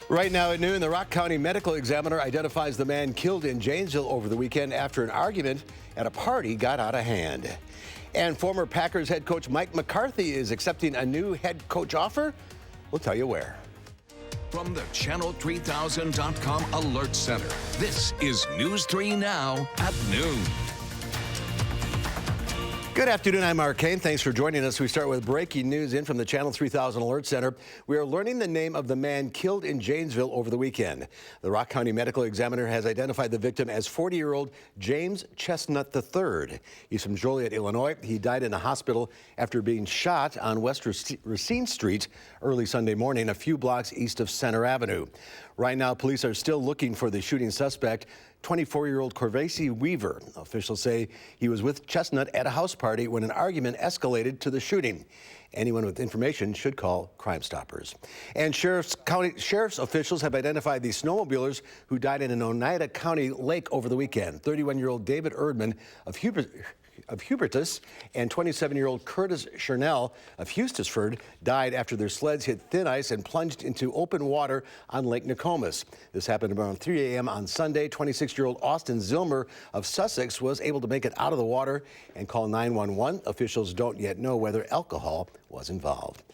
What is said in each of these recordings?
Right now at noon, the Rock County Medical Examiner identifies the man killed in Janesville over the weekend after an argument at a party got out of hand. And former Packers head coach Mike McCarthy is accepting a new head coach offer. We'll tell you where. From the Channel3000.com Alert Center, this is News 3 Now at noon. Good afternoon, I'm Mark Kane. Thanks for joining us. We start with breaking news in from the Channel 3000 Alert Center. We are learning the name of the man killed in Janesville over the weekend. The Rock County Medical Examiner has identified the victim as 40-year-old James Chestnut III. He's from Joliet, Illinois. He died in a hospital after being shot on West Racine Street early Sunday morning, a few blocks east of Center Avenue. Right now, police are still looking for the shooting suspect, 24-year-old Corvasi Weaver. Officials say he was with Chestnut at a house party when an argument escalated to the shooting. Anyone with information should call Crime Stoppers. And sheriff's officials have identified the snowmobilers who died in an Oneida County lake over the weekend. 31-year-old David Erdman of Hubertus and 27-year-old Curtis Chernell of Eustisford died after their sleds hit thin ice and plunged into open water on Lake Nokomis. This happened around 3 a.m. on Sunday. 26-year-old Austin Zilmer of Sussex was able to make it out of the water and call 911. Officials don't yet know whether alcohol was involved.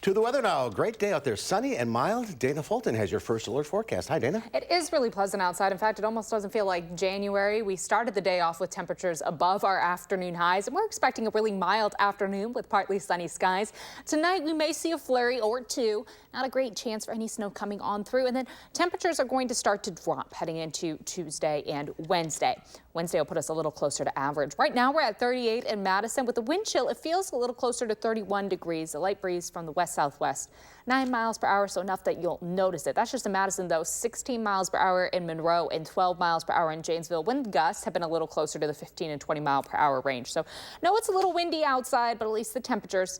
To the weather now. Great day out there, sunny and mild. Dana Fulton has your first alert forecast. Hi, Dana. It is really pleasant outside. In fact, it almost doesn't feel like January. We started the day off with temperatures above our afternoon highs, and we're expecting a really mild afternoon with partly sunny skies. Tonight, we may see a flurry or two. Not a great chance for any snow coming on through. And then temperatures are going to start to drop heading into Tuesday and Wednesday. Wednesday will put us a little closer to average. Right now, we're at 38 in Madison. With the wind chill, it feels a little closer to 31 degrees. A light breeze from the west-southwest. 9 miles per hour, so enough that you'll notice it. That's just in Madison, though. 16 miles per hour in Monroe and 12 miles per hour in Janesville. Wind gusts have been a little closer to the 15 and 20 mile per hour range. So, no, it's a little windy outside, but at least the temperatures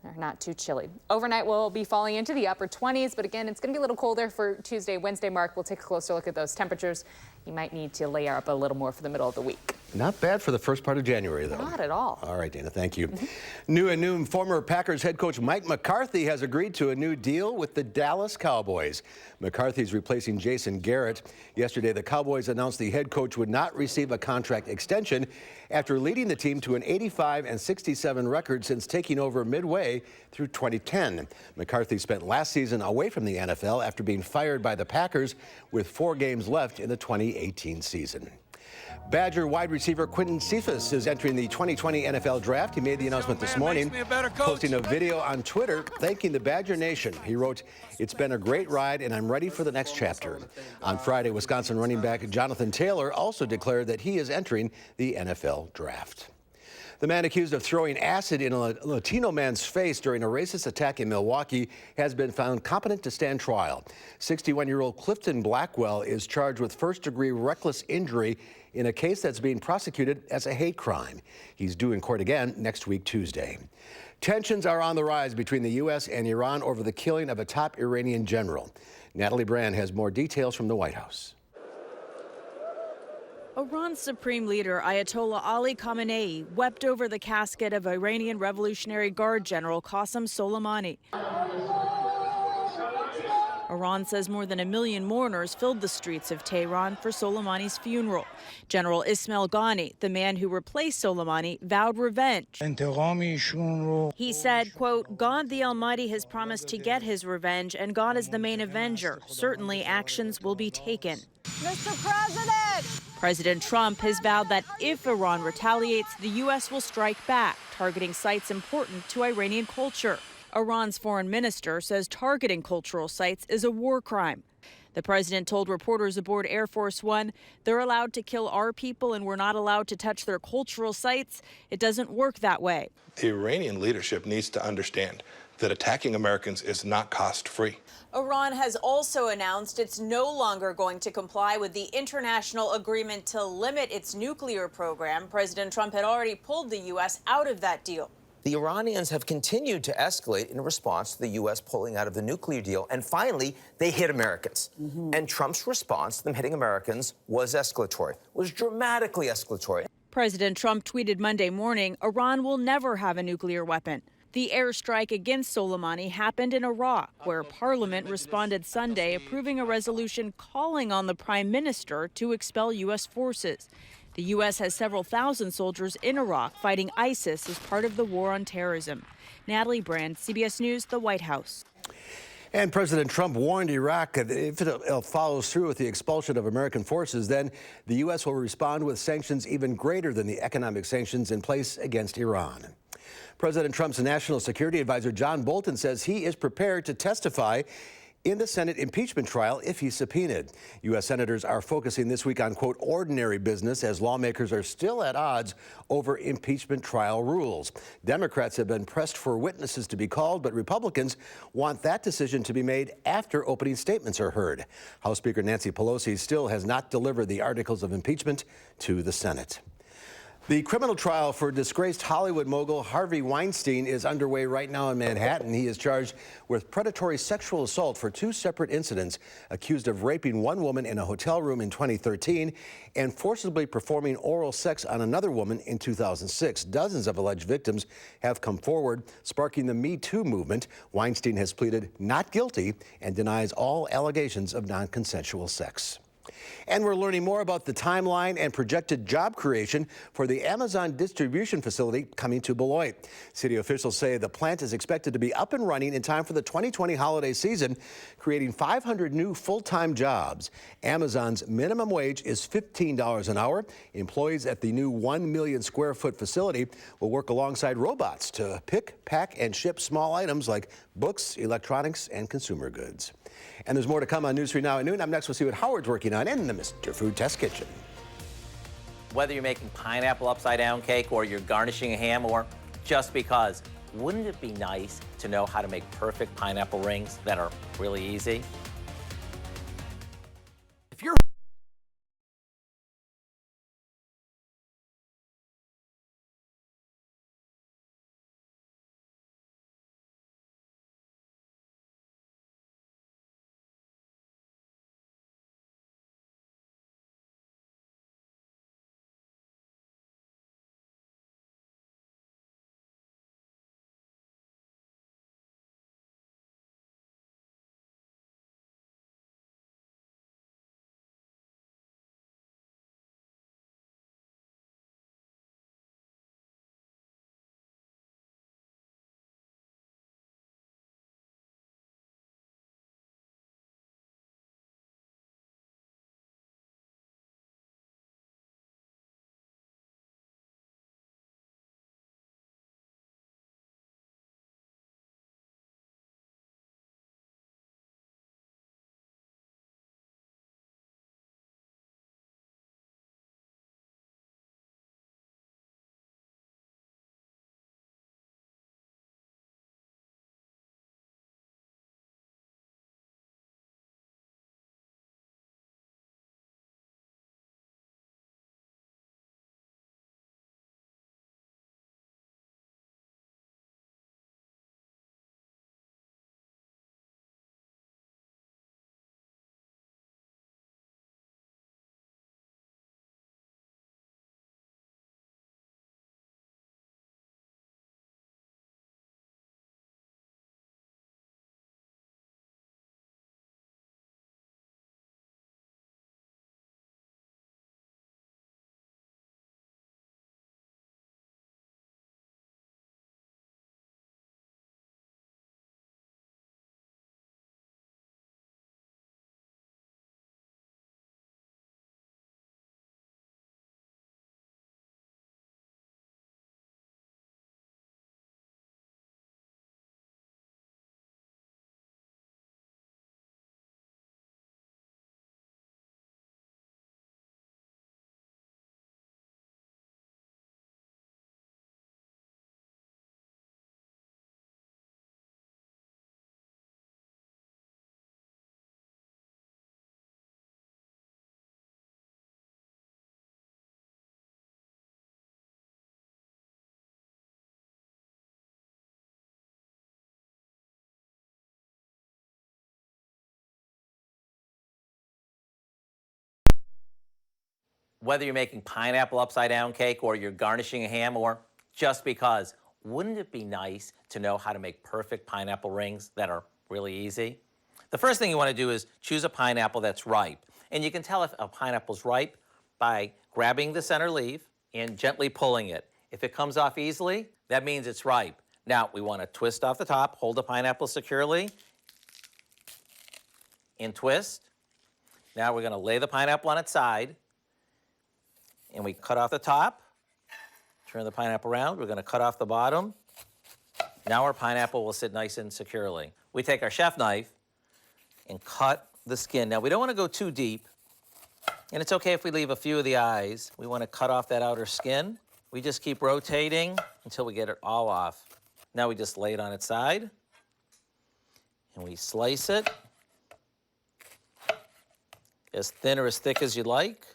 are not too chilly. Overnight, we'll be falling into the upper 20s, but again, it's going to be a little colder for Tuesday, Wednesday, Mark. We'll take a closer look at those temperatures. You might need to layer up a little more for the middle of the week. Not bad for the first part of January, though. Not at all. All right, Dana, thank you. New and new, former Packers head coach Mike McCarthy has agreed to a new deal with the Dallas Cowboys. McCarthy's replacing Jason Garrett. Yesterday, the Cowboys announced the head coach would not receive a contract extension after leading the team to an 85-67 record since taking over midway through 2010. McCarthy spent last season away from the NFL after being fired by the Packers with 4 games left in the 2018 season. Badger wide receiver Quinton Cephas is entering the 2020 NFL Draft. He made the announcement this morning, posting a video on Twitter thanking the Badger Nation. He wrote, "It's been a great ride, and I'm ready for the next chapter." On Friday, Wisconsin running back Jonathan Taylor also declared that he is entering the NFL Draft. The man accused of throwing acid in a Latino man's face during a racist attack in Milwaukee has been found competent to stand trial. 61-year-old Clifton Blackwell is charged with first-degree reckless injury in a case that's being prosecuted as a hate crime. He's due in court again next week, Tuesday. Tensions are on the rise between the U.S. and Iran over the killing of a top Iranian general. Natalie Brand has more details from the White House. Iran's supreme leader, Ayatollah Ali Khamenei, wept over the casket of Iranian Revolutionary Guard General Qasem Soleimani. Iran says more than 1 million mourners filled the streets of Tehran for Soleimani's funeral. General Ismail Ghani, the man who replaced Soleimani, vowed revenge. He said, quote, "God the Almighty has promised to get his revenge, and God is the main avenger. Certainly actions will be taken." Mr. President! President Trump has vowed that if Iran retaliates, the U.S. will strike back, targeting sites important to Iranian culture. Iran's foreign minister says targeting cultural sites is a war crime. The president told reporters aboard Air Force One, "They're allowed to kill our people and we're not allowed to touch their cultural sites. It doesn't work that way." The Iranian leadership needs to understand that attacking Americans is not cost-free. Iran has also announced it's no longer going to comply with the international agreement to limit its nuclear program. President Trump had already pulled the U.S. out of that deal. The Iranians have continued to escalate in response to the U.S. pulling out of the nuclear deal. And finally, they hit Americans. And Trump's response to them hitting Americans was escalatory, was dramatically escalatory. President Trump tweeted Monday morning, Iran will never have a nuclear weapon. The airstrike against Soleimani happened in Iraq, where Parliament responded Sunday, approving a resolution calling on the prime minister to expel U.S. forces. The U.S. has several thousand soldiers in Iraq fighting ISIS as part of the war on terrorism. Natalie Brand, CBS News, the White House. And President Trump warned Iraq that if it follows through with the expulsion of American forces, then the U.S. will respond with sanctions even greater than the economic sanctions in place against Iran. President Trump's national security advisor John Bolton says he is prepared to testify in the Senate impeachment trial if he's subpoenaed. U.S. senators are focusing this week on, quote, ordinary business as lawmakers are still at odds over impeachment trial rules. Democrats have been pressed for witnesses to be called, but Republicans want that decision to be made after opening statements are heard. House Speaker Nancy Pelosi still has not delivered the articles of impeachment to the Senate. The criminal trial for disgraced Hollywood mogul Harvey Weinstein is underway right now in Manhattan. He is charged with predatory sexual assault for 2 separate incidents, accused of raping one woman in a hotel room in 2013 and forcibly performing oral sex on another woman in 2006. Dozens of alleged victims have come forward, sparking the Me Too movement. Weinstein has pleaded not guilty and denies all allegations of non-consensual sex. And we're learning more about the timeline and projected job creation for the Amazon distribution facility coming to Beloit. City officials say the plant is expected to be up and running in time for the 2020 holiday season, creating 500 new full-time jobs. Amazon's minimum wage is $15 an hour. Employees at the new 1 million square foot facility will work alongside robots to pick, pack, and ship small items like books, electronics, and consumer goods. And there's more to come on News 3 Now at noon. Up next, we'll see what Howard's working on in the Mr. Food Test Kitchen. Whether you're making pineapple upside down cake or you're garnishing a ham or just because, wouldn't it be nice to know how to make perfect pineapple rings that are really easy? If you're Whether you're making pineapple upside down cake or you're garnishing a ham or just because, wouldn't it be nice to know how to make perfect pineapple rings that are really easy? The first thing you want to do is choose a pineapple that's ripe. And you can tell if a pineapple's ripe by grabbing the center leaf and gently pulling it. If it comes off easily, that means it's ripe. Now, we want to twist off the top, hold the pineapple securely, and twist. Now we're going to lay the pineapple on its side, and we cut off the top, turn the pineapple around, we're going to cut off the bottom. Now our pineapple will sit nice and securely. We take our chef knife and cut the skin. Now we don't want to go too deep, and it's okay if we leave a few of the eyes. We want to cut off that outer skin. We just keep rotating until we get it all off. Now we just lay it on its side, and we slice it as thin or as thick as you like.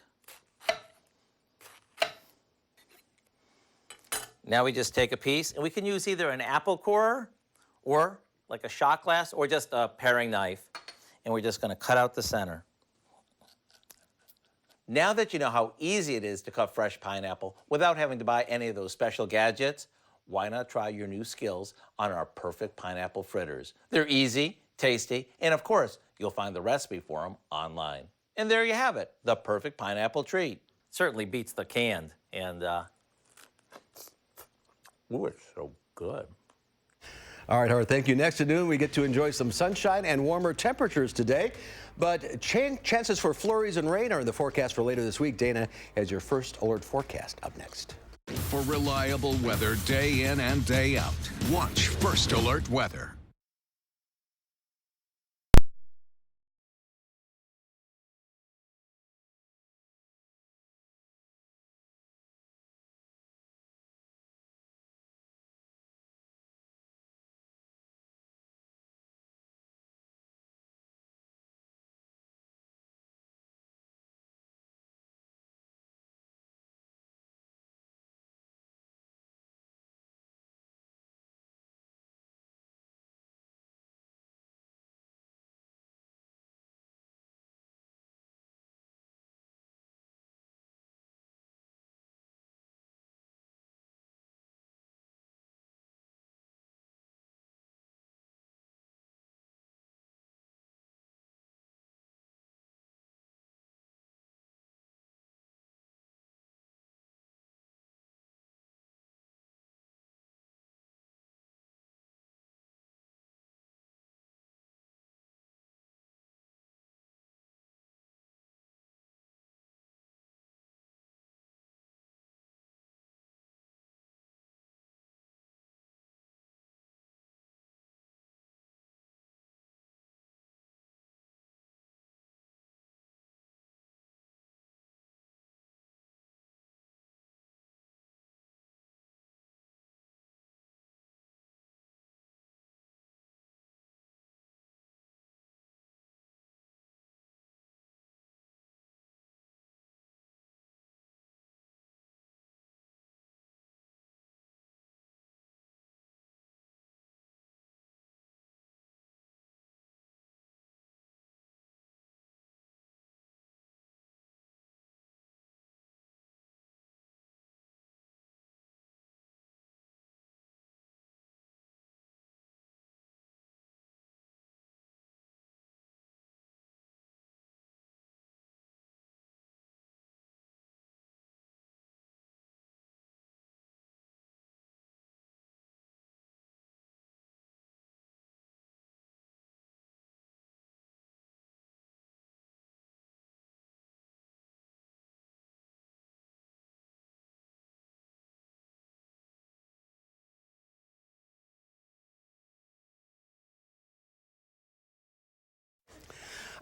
Now we just take a piece, and we can use either an apple core or like a shot glass or just a paring knife, and we're just going to cut out the center. Now that you know how easy it is to cut fresh pineapple without having to buy any of those special gadgets, why not try your new skills on our perfect pineapple fritters? They're easy, tasty, and of course, you'll find the recipe for them online. And there you have it, the perfect pineapple treat. Certainly beats the canned, and ooh, it's so good. All right, Howard, thank you. Next at noon, we get to enjoy some sunshine and warmer temperatures today. But chances for flurries and rain are in the forecast for later this week. Dana has your first alert forecast up next. For reliable weather day in and day out, watch First Alert Weather.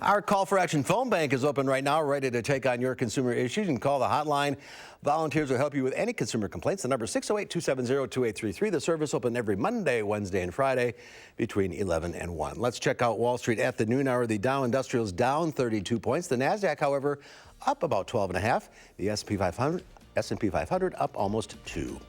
Our Call for Action phone bank is open right now, ready to take on your consumer issues. You can call the hotline. Volunteers will help you with any consumer complaints. The number is 608-270-2833. The service open every Monday, Wednesday, and Friday between 11 and 1. Let's check out Wall Street at the noon hour. The Dow Industrials down 32 points. The NASDAQ, however, up about 12.5. The S&P 500 up almost 2.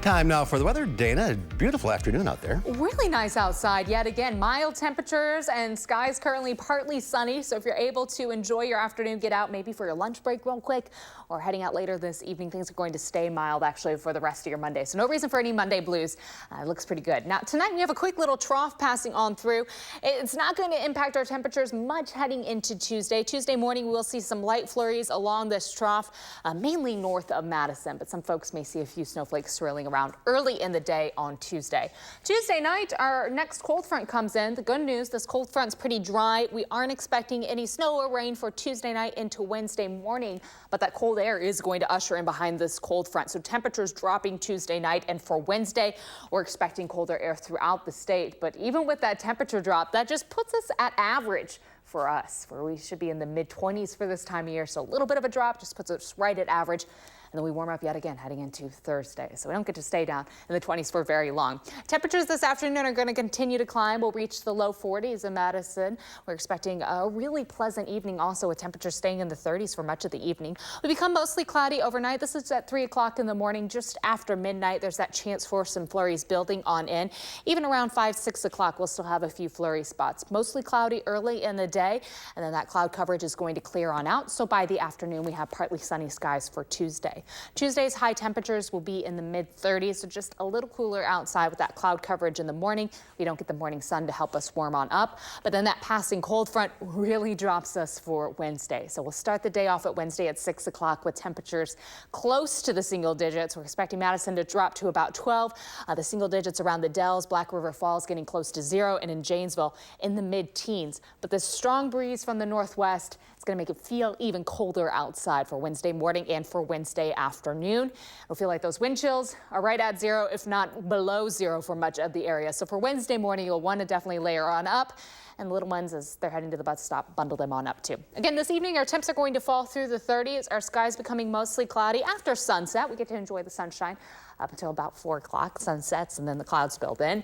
Time now for the weather. Dana, beautiful afternoon out there. Really nice outside yet again. Mild temperatures and skies currently partly sunny. So if you're able to enjoy your afternoon, get out maybe for your lunch break real quick or heading out later this evening. Things are going to stay mild actually for the rest of your Monday. So no reason for any Monday blues. It looks pretty good. Now tonight we have a quick little trough passing on through. It's not going to impact our temperatures much heading into Tuesday. Tuesday morning we'll see some light flurries along this trough, mainly north of Madison. But some folks may see a few snowflakes swirling around early in the day on Tuesday. Tuesday night, our next cold front comes in. The good news, this cold front's pretty dry. We aren't expecting any snow or rain for Tuesday night into Wednesday morning, but that cold air is going to usher in behind this cold front. So temperatures dropping Tuesday night, and for Wednesday, we're expecting colder air throughout the state. But even with that temperature drop, that just puts us at average for us, where we should be in the mid-20s for this time of year. So a little bit of a drop just puts us right at average. And then we warm up yet again heading into Thursday. So we don't get to stay down in the 20s for very long. Temperatures this afternoon are going to continue to climb. We'll reach the low 40s in Madison. We're expecting a really pleasant evening also with temperatures staying in the 30s for much of the evening. We become mostly cloudy overnight. This is at 3 o'clock in the morning, just after midnight. There's that chance for some flurries building on in. Even around 5, 6 o'clock, we'll still have a few flurry spots. Mostly cloudy early in the day, and then that cloud coverage is going to clear on out. So by the afternoon, we have partly sunny skies for Tuesday. Tuesday's high temperatures will be in the mid-30s, so just a little cooler outside with that cloud coverage in the morning. We don't get the morning sun to help us warm on up, but then that passing cold front really drops us for Wednesday. So we'll start the day off at Wednesday at 6 o'clock with temperatures close to the single digits. We're expecting Madison to drop to about 12. The single digits around the Dells, Black River Falls getting close to 0, and in Janesville in the mid-teens. But this strong breeze from the northwest is going to make it feel even colder outside for Wednesday morning and for Wednesday afternoon. It'll feel like those wind chills are right at 0, if not below 0 for much of the area. So for Wednesday morning, you'll want to definitely layer on up. And the little ones, as they're heading to the bus stop, bundle them on up too. Again, this evening, our temps are going to fall through the 30s. Our skies becoming mostly cloudy after sunset. We get to enjoy the sunshine up until about 4 o'clock. Sun sets and then the clouds build in.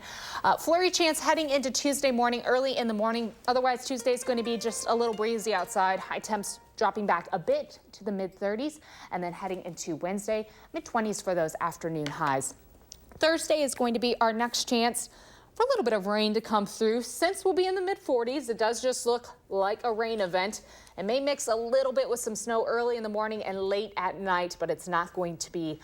Flurry chance heading into Tuesday morning, early in the morning. Otherwise, Tuesday is going to be just a little breezy outside. High temps dropping back a bit to the mid-30s, and then heading into Wednesday, mid-20s for those afternoon highs. Thursday is going to be our next chance for a little bit of rain to come through. Since we'll be in the mid-40s, it does just look like a rain event. It may mix a little bit with some snow early in the morning and late at night, but it's not going to be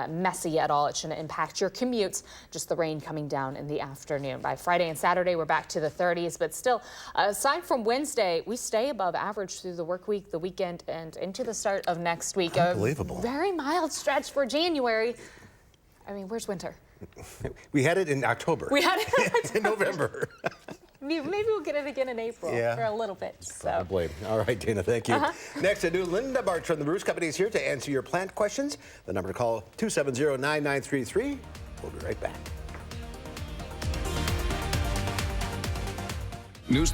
messy at all. It shouldn't impact your commutes, just the rain coming down in the afternoon. By Friday and Saturday, we're back to the 30s, but still, aside from Wednesday, we stay above average through the work week, the weekend, and into the start of next week. Unbelievable. A very mild stretch for January. I mean, where's winter? We had it in October. We had it in November. Maybe we'll get it again in April for a little bit. So. Probably. All right, Dana, thank you. Next, a new Linda Barch from the Bruce Company is here to answer your plant questions. The number to call, 270-9933. We'll be right back. News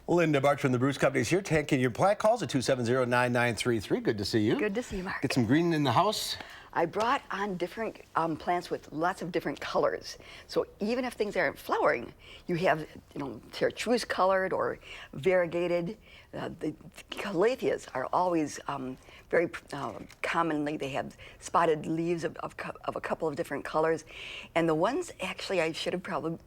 Linda Barch from the Bruce Company is here taking your plant calls at 270-9933. Good to see you. Good to see you, Mark. Get some green in the house. I brought on different plants with lots of different colors. So even if things aren't flowering, you have, chartreuse colored or variegated. The calatheas are always very commonly, they have spotted leaves of a couple of different colors. And the ones, actually, I should have probably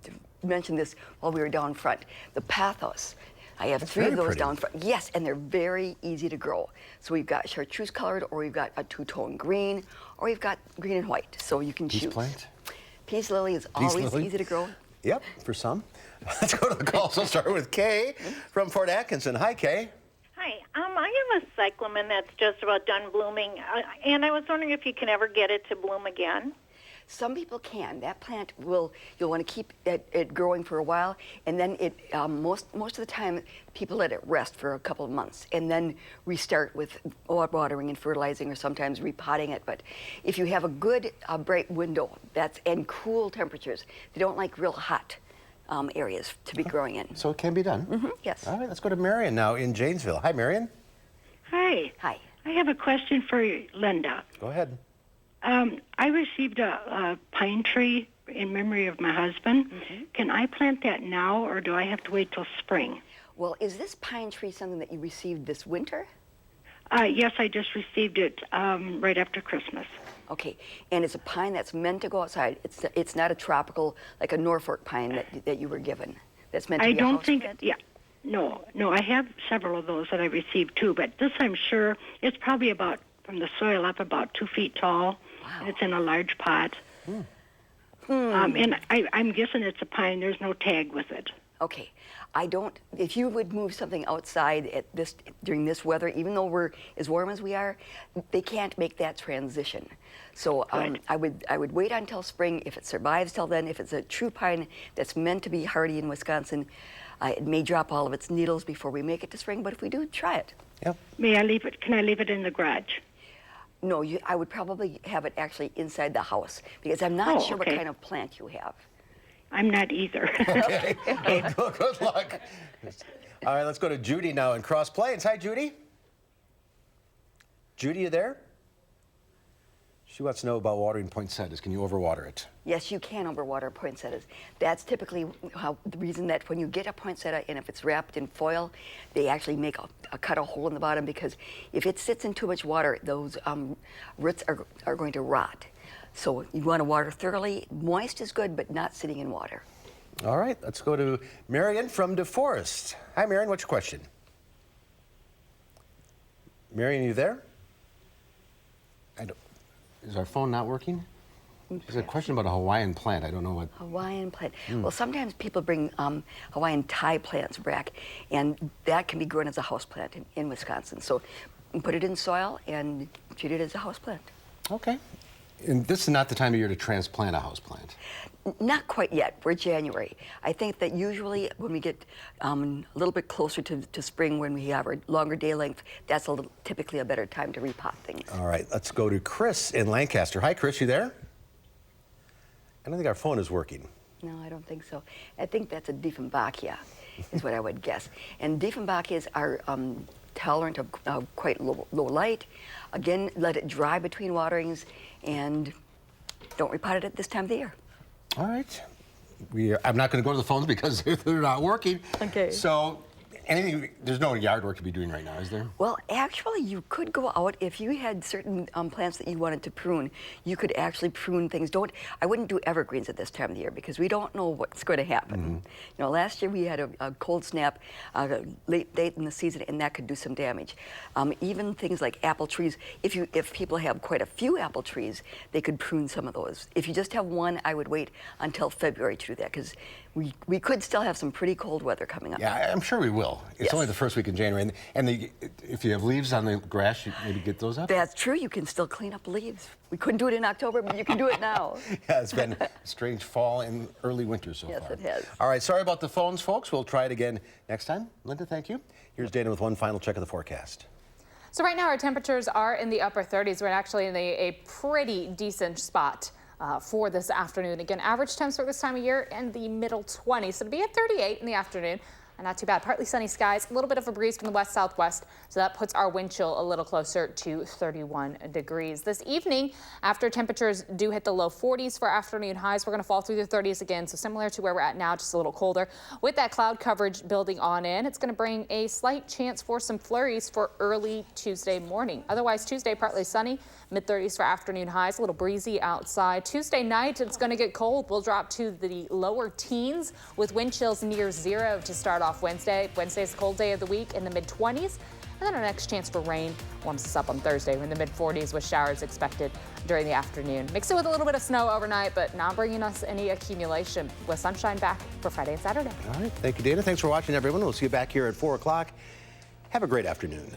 mentioned this while we were down front. The pathos. I have three of those down front. Yes, and they're very easy to grow. So we've got chartreuse colored, or we've got a two-tone green, or we've got green and white. So you can choose. Peace plant? Peace lily is always easy to grow. Yep, for some. Let's go to the calls. We'll start with Kay from Fort Atkinson. Hi, Kay. Hi. I have a cyclamen that's just about done blooming, and I was wondering if you can ever get it to bloom again. Some people can. That plant you'll want to keep it growing for a while, and then most of the time people let it rest for a couple of months and then restart with watering and fertilizing, or sometimes repotting it. But if you have a good bright window and cool temperatures, they don't like real hot areas to be growing in. So it can be done? Mm-hmm, yes. All right, let's go to Marion now in Janesville. Hi, Marion. Hi. Hi. I have a question for Linda. Go ahead. I received a pine tree in memory of my husband. Mm-hmm. Can I plant that now, or do I have to wait till spring? Well, is this pine tree something that you received this winter? Yes, I just received it right after Christmas. Okay, and it's a pine that's meant to go outside. It's not a tropical, like a Norfolk pine that you were given. That's meant to be a house plant? Yeah. No, I have several of those that I received too, but this I'm sure it's probably about, from the soil up, about 2 feet tall. Wow. And it's in a large pot. And I'm guessing it's a pine. There's no tag with it. Okay. If you would move something outside during this weather, even though we're as warm as we are, they can't make that transition. So I would wait until spring. If it survives till then, if it's a true pine that's meant to be hardy in Wisconsin, it may drop all of its needles before we make it to spring, but if we do, try it. Yep. May I leave it? Can I leave it in the garage? No, I would probably have it actually inside the house, because I'm not sure what kind of plant you have. I'm not either. Okay. Good luck. All right, let's go to Judy now in Cross Plains. Hi, Judy. Judy, you there? She wants to know about watering poinsettias. Can you overwater it? Yes, you can overwater poinsettias. That's typically the reason that when you get a poinsettia, and if it's wrapped in foil, they actually make cut a hole in the bottom, because if it sits in too much water, those roots are going to rot. So you want to water thoroughly. Moist is good, but not sitting in water. All right, let's go to Marion from DeForest. Hi, Marion. What's your question? Marion, you there? Is our phone not working? There's a question about a Hawaiian plant. I don't know what. Hawaiian plant. Well, sometimes people bring Hawaiian Thai plants back, and that can be grown as a house plant in Wisconsin. So put it in soil and treat it as a house plant. Okay. And this is not the time of year to transplant a house plant. Not quite yet. We're January. I think that usually when we get a little bit closer to spring, when we have our longer day length, that's typically a better time to repot things. All right, let's go to Chris in Lancaster. Hi, Chris, you there? I don't think our phone is working. No, I don't think so. I think that's a Dieffenbachia, is what I would guess. And Dieffenbachias are tolerant of quite low light. Again, let it dry between waterings, and don't repot it at this time of the year. All right. I'm not going to go to the phones because they're not working. Okay. So, there's no yard work to be doing right now, is there? Well, actually, you could go out if you had certain plants that you wanted to prune. You could actually prune things. I wouldn't do evergreens at this time of the year, because we don't know what's going to happen. Last year we had a cold snap late in the season, and that could do some damage. Even things like apple trees. If people have quite a few apple trees, they could prune some of those. If you just have one, I would wait until February to do that, because we could still have some pretty cold weather coming up. Yeah, I'm sure we will. It's only the first week in January. And if you have leaves on the grass, you maybe get those up? That's true. You can still clean up leaves. We couldn't do it in October, but you can do it now. Yeah, it's been a strange fall and early winter so far. Yes, it has. All right, sorry about the phones, folks. We'll try it again next time. Linda, thank you. Here's Dana with one final check of the forecast. So right now our temperatures are in the upper 30s. We're actually in a pretty decent spot for this afternoon. Again, average temps for this time of year in the middle 20s. So it'll be at 38 in the afternoon. And not too bad. Partly sunny skies, a little bit of a breeze from the west-southwest, so that puts our wind chill a little closer to 31 degrees. This evening, after temperatures do hit the low 40s for afternoon highs, we're going to fall through the 30s again, so similar to where we're at now, just a little colder. With that cloud coverage building on in, it's going to bring a slight chance for some flurries for early Tuesday morning. Otherwise, Tuesday, partly sunny, mid-30s for afternoon highs, a little breezy outside. Tuesday night, it's going to get cold. We'll drop to the lower teens with wind chills near 0 to start off Wednesday. Wednesday's a cold day of the week in the mid-20s. And then our next chance for rain warms us up on Thursday. We're in the mid-40s with showers expected during the afternoon. Mix it with a little bit of snow overnight, but not bringing us any accumulation with sunshine back for Friday and Saturday. All right. Thank you, Dana. Thanks for watching, everyone. We'll see you back here at 4 o'clock. Have a great afternoon.